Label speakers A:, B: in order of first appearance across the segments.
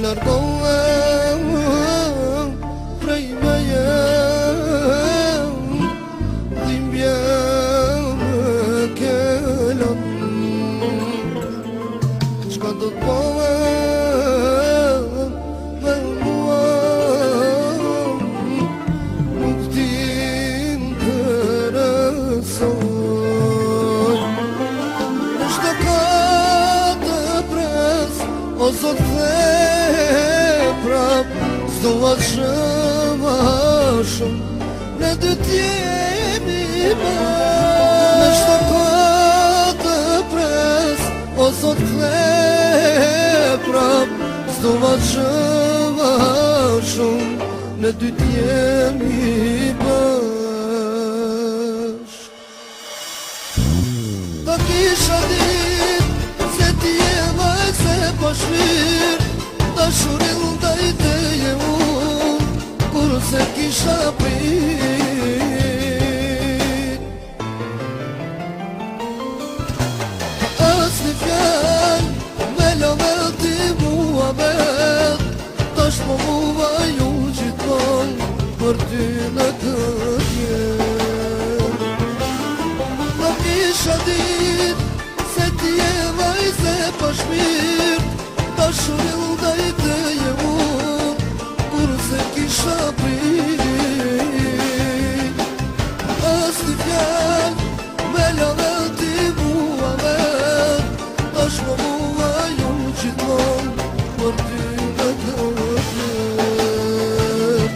A: Largohem prej meje, dhimbje më kelon. Çka do të bëhem me mua, nuk din kërësoj. Është ka të pres, o Zot prap, s'do atë ma shumë, ne dy t'jemi bashkë. Me shtakat të pres, o Zot prap, s'do atë ma shumë, ne dy t'jemi bashkë. Ta kisha dit, se t'je vaj se pashmir, dashurin ndaj teje unë, kur se kisha prit. As një fjall, me lëmel ti mua bet, tash po mua ju gjithmon, për ty në këtë jet. Ta kisha dit, se ti e vaj se pashmir, dashurin ndaj teje unë, kur se kisha prit. As një fjall, me lëmel ti mua bet, tash po mua ju gjithmon, për ty në këtë jet.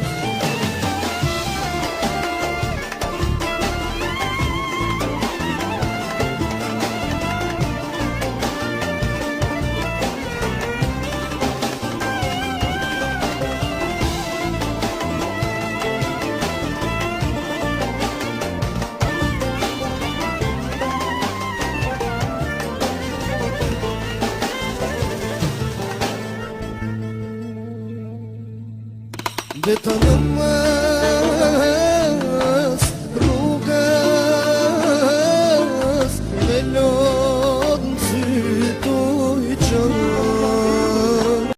A: Beta në me